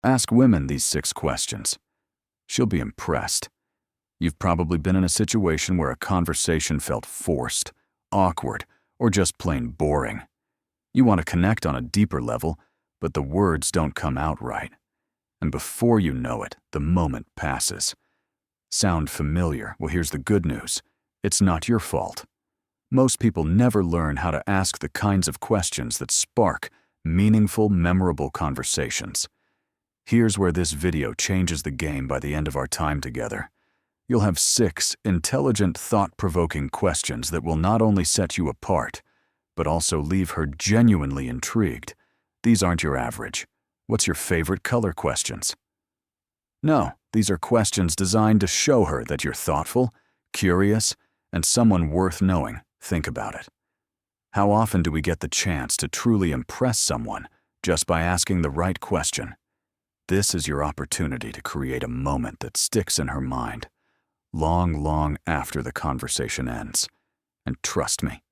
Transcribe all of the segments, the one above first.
Ask women these 6 questions. She'll be impressed. You've probably been in a situation where a conversation felt forced, awkward, or just plain boring. You want to connect on a deeper level, but the words don't come out right. And before you know it, the moment passes. Sound familiar? Well, here's the good news. It's not your fault. Most people never learn how to ask the kinds of questions that spark meaningful, memorable conversations. Here's where this video changes the game by the end of our time together. You'll have 6 intelligent, thought-provoking questions that will not only set you apart, but also leave her genuinely intrigued. These aren't your average, "What's your favorite color?" questions. No, these are questions designed to show her that you're thoughtful, curious, and someone worth knowing. Think about it. How often do we get the chance to truly impress someone just by asking the right question? This is your opportunity to create a moment that sticks in her mind, long after the conversation ends. And trust me,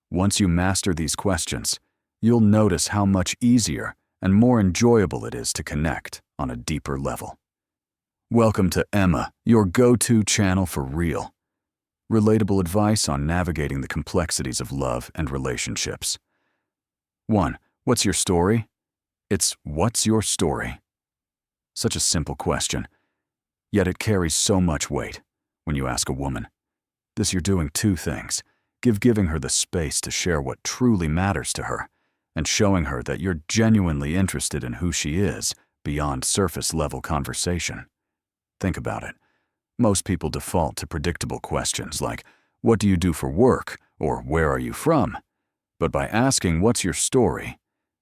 once you master these questions, you'll notice how much easier and more enjoyable it is to connect on a deeper level. Welcome to Emma, your go-to channel for real, relatable advice on navigating the complexities of love and relationships. 1. What's your story? It's what's your story? Such a simple question, yet it carries so much weight when you ask a woman. You're doing 2 things. Giving her the space to share what truly matters to her, and showing her that you're genuinely interested in who she is beyond surface-level conversation. Think about it. Most people default to predictable questions like, "What do you do for work?" or "Where are you from?" But by asking, "What's your story?"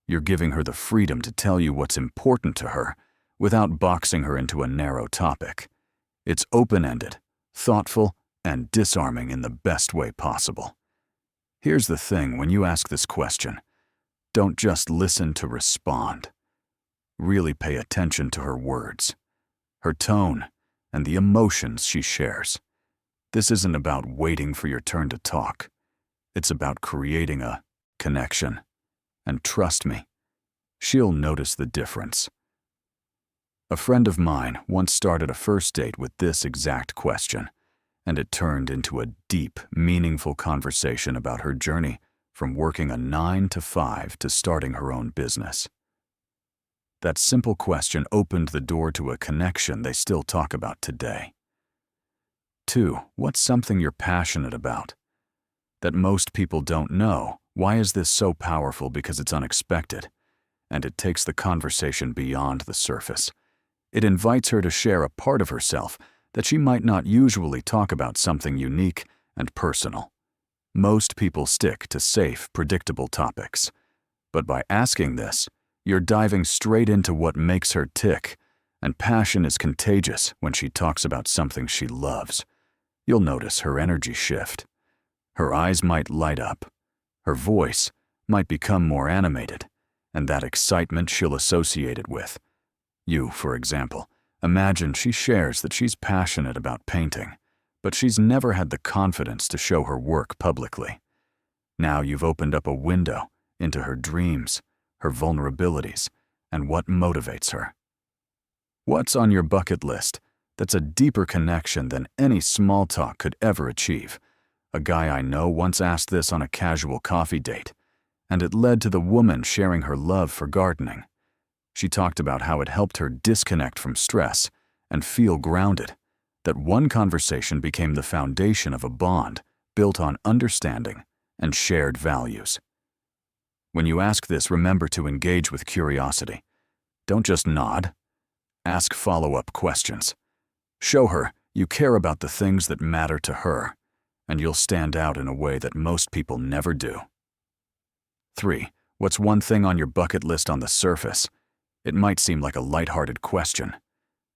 you're giving her the freedom to tell you what's important to her without boxing her into a narrow topic. It's open-ended, thoughtful, and disarming in the best way possible. Here's the thing when you ask this question. Don't just listen to respond. Really pay attention to her words, her tone, and the emotions she shares. This isn't about waiting for your turn to talk. It's about creating a connection. And trust me, she'll notice the difference. A friend of mine once started a first date with this exact question, and it turned into a deep, meaningful conversation about her journey from working a 9 to 5 to starting her own business. That simple question opened the door to a connection they still talk about today. 2. What's something you're passionate about? That most people don't know. Why is this so powerful? Because it's unexpected, and it takes the conversation beyond the surface. It invites her to share a part of herself that she might not usually talk about, something unique and personal. Most people stick to safe, predictable topics. But by asking this, you're diving straight into what makes her tick, and passion is contagious when she talks about something she loves. You'll notice her energy shift. Her eyes might light up. Her voice might become more animated, and that excitement she'll associate it with. You, for example, imagine she shares that she's passionate about painting, but she's never had the confidence to show her work publicly. Now you've opened up a window into her dreams, her vulnerabilities, and what motivates her. What's on your bucket list that's a deeper connection than any small talk could ever achieve? A guy I know once asked this on a casual coffee date, and it led to the woman sharing her love for gardening. She talked about how it helped her disconnect from stress and feel grounded, that one conversation became the foundation of a bond built on understanding and shared values. When you ask this, remember to engage with curiosity. Don't just nod. Ask follow-up questions. Show her you care about the things that matter to her, and you'll stand out in a way that most people never do. 3. What's one thing on your bucket list? On the surface, it might seem like a lighthearted question,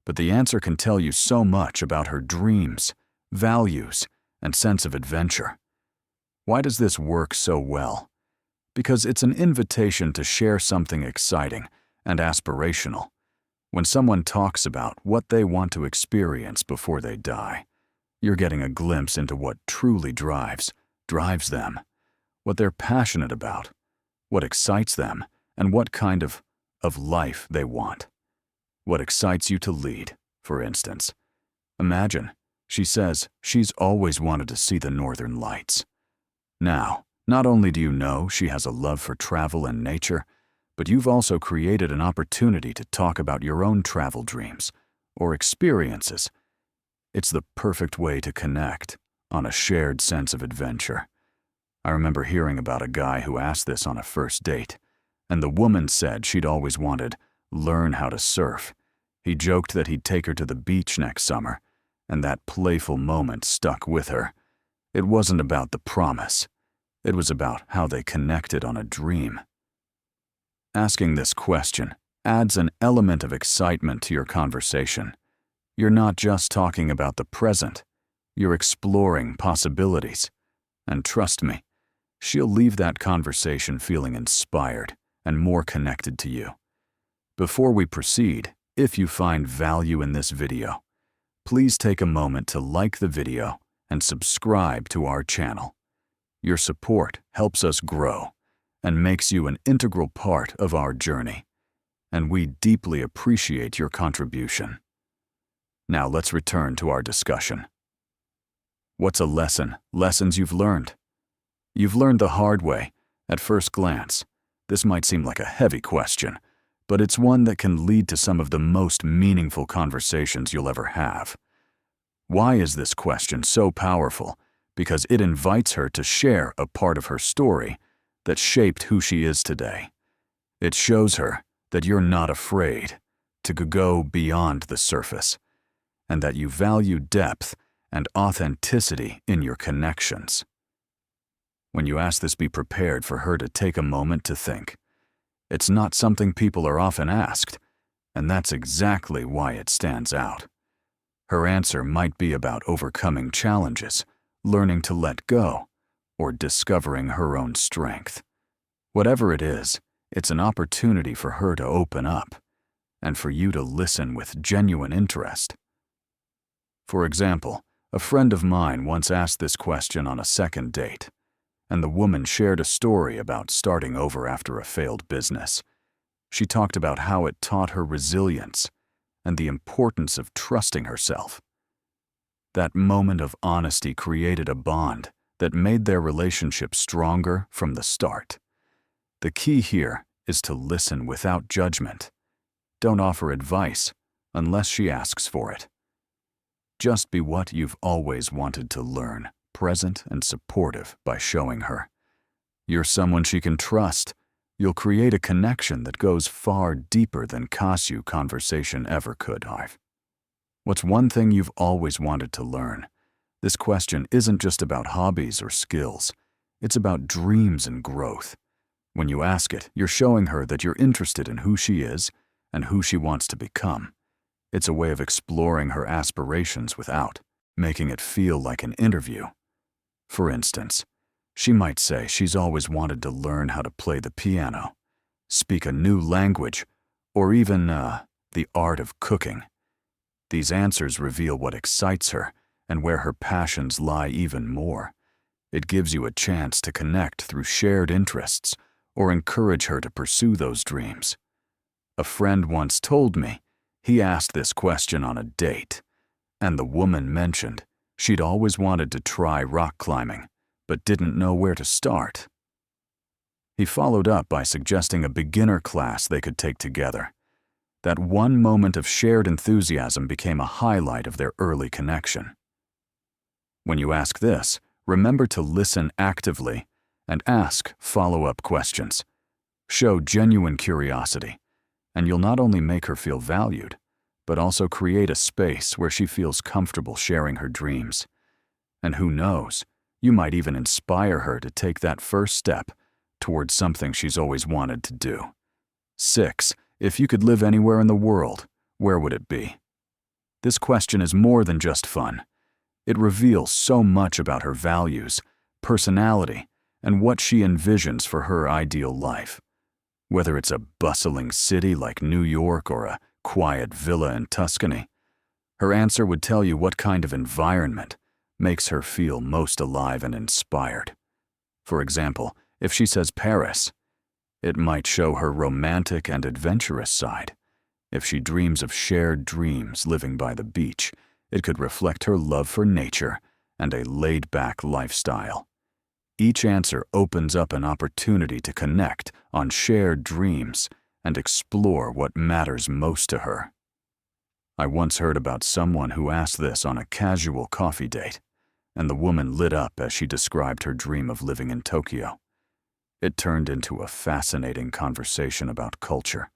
but the answer can tell you so much about her dreams, values, and sense of adventure. Why does this work so well? Because it's an invitation to share something exciting and aspirational. When someone talks about what they want to experience before they die, you're getting a glimpse into what truly drives them, what they're passionate about, what excites them, and what kind of life they want. What excites you to lead, for instance? Imagine, she says she's always wanted to see the northern lights. Now, not only do you know she has a love for travel and nature, but you've also created an opportunity to talk about your own travel dreams or experiences. It's the perfect way to connect on a shared sense of adventure. I remember hearing about a guy who asked this on a first date, and the woman said she'd always wanted learn how to surf. He joked that he'd take her to the beach next summer, and that playful moment stuck with her. It wasn't about the promise. It was about how they connected on a dream. Asking this question adds an element of excitement to your conversation. You're not just talking about the present, you're exploring possibilities. And trust me, she'll leave that conversation feeling inspired and more connected to you. Before we proceed, if you find value in this video, please take a moment to like the video and subscribe to our channel. Your support helps us grow and makes you an integral part of our journey, and we deeply appreciate your contribution. Now let's return to our discussion. What's a lesson? Lessons you've learned. You've learned the hard way. At first glance, this might seem like a heavy question, but it's one that can lead to some of the most meaningful conversations you'll ever have. Why is this question so powerful? Because it invites her to share a part of her story that shaped who she is today. It shows her that you're not afraid to go beyond the surface, and that you value depth and authenticity in your connections. When you ask this, be prepared for her to take a moment to think. It's not something people are often asked, and that's exactly why it stands out. Her answer might be about overcoming challenges, learning to let go, or discovering her own strength. Whatever it is, it's an opportunity for her to open up, and for you to listen with genuine interest. For example, a friend of mine once asked this question on a second date, and the woman shared a story about starting over after a failed business. She talked about how it taught her resilience and the importance of trusting herself. That moment of honesty created a bond that made their relationship stronger from the start. The key here is to listen without judgment. Don't offer advice unless she asks for it. Just be what you've always wanted to learn, present and supportive by showing her. You're someone she can trust. You'll create a connection that goes far deeper than KASU conversation ever could, Ive. What's one thing you've always wanted to learn? This question isn't just about hobbies or skills. It's about dreams and growth. When you ask it, you're showing her that you're interested in who she is and who she wants to become. It's a way of exploring her aspirations without making it feel like an interview. For instance, she might say she's always wanted to learn how to play the piano, speak a new language, or even the art of cooking. These answers reveal what excites her and where her passions lie even more. It gives you a chance to connect through shared interests or encourage her to pursue those dreams. A friend once told me he asked this question on a date, and the woman mentioned she'd always wanted to try rock climbing, but didn't know where to start. He followed up by suggesting a beginner class they could take together. That one moment of shared enthusiasm became a highlight of their early connection. When you ask this, remember to listen actively and ask follow-up questions. Show genuine curiosity, and you'll not only make her feel valued, but also create a space where she feels comfortable sharing her dreams. And who knows, you might even inspire her to take that first step towards something she's always wanted to do. 6. If you could live anywhere in the world, where would it be? This question is more than just fun. It reveals so much about her values, personality, and what she envisions for her ideal life. Whether it's a bustling city like New York or a quiet villa in Tuscany, her answer would tell you what kind of environment makes her feel most alive and inspired. For example, if she says Paris, it might show her romantic and adventurous side. If she dreams of shared dreams living by the beach, it could reflect her love for nature and a laid-back lifestyle. Each answer opens up an opportunity to connect on shared dreams and explore what matters most to her. I once heard about someone who asked this on a casual coffee date, and the woman lit up as she described her dream of living in Tokyo. It turned into a fascinating conversation about culture,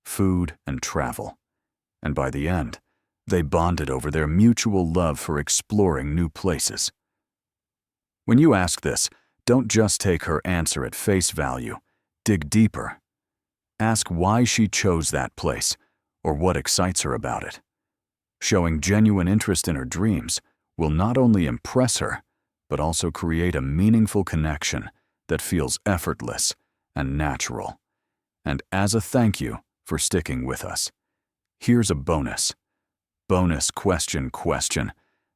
food, and travel, and by the end, they bonded over their mutual love for exploring new places. When you ask this, don't just take her answer at face value. Dig deeper. Ask why she chose that place, or what excites her about it. Showing genuine interest in her dreams will not only impress her, but also create a meaningful connection that feels effortless and natural. And as a thank you for sticking with us, here's a bonus question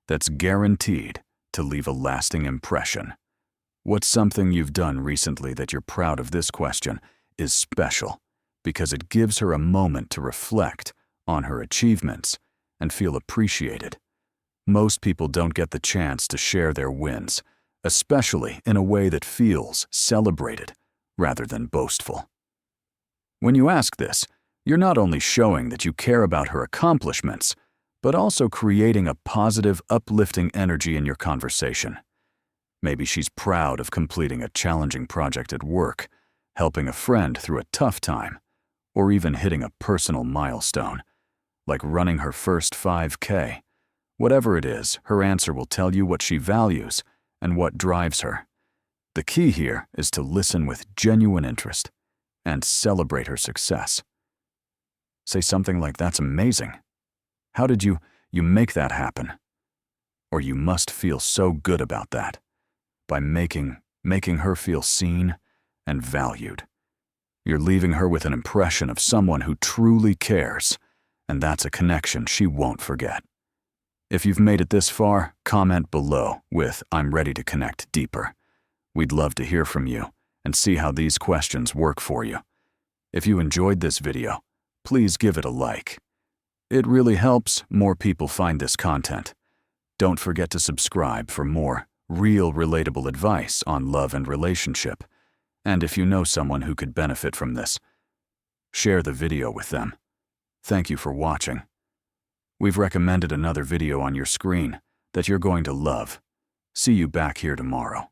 that's guaranteed to leave a lasting impression. What's something you've done recently that you're proud of? This question is special because it gives her a moment to reflect on her achievements and feel appreciated. Most people don't get the chance to share their wins, especially in a way that feels celebrated rather than boastful. When you ask this, you're not only showing that you care about her accomplishments, but also creating a positive, uplifting energy in your conversation. Maybe she's proud of completing a challenging project at work, helping a friend through a tough time, or even hitting a personal milestone, like running her first 5K. Whatever it is, her answer will tell you what she values and what drives her. The key here is to listen with genuine interest and celebrate her success. Say something like, "That's amazing. How did you make that happen?" Or, "You must feel so good about that," by making her feel seen and valued. You're leaving her with an impression of someone who truly cares, and that's a connection she won't forget. If you've made it this far, comment below with "I'm ready to connect deeper." We'd love to hear from you and see how these questions work for you. If you enjoyed this video, please give it a like. It really helps more people find this content. Don't forget to subscribe for more real, relatable advice on love and relationship. And if you know someone who could benefit from this, share the video with them. Thank you for watching. We've recommended another video on your screen that you're going to love. See you back here tomorrow.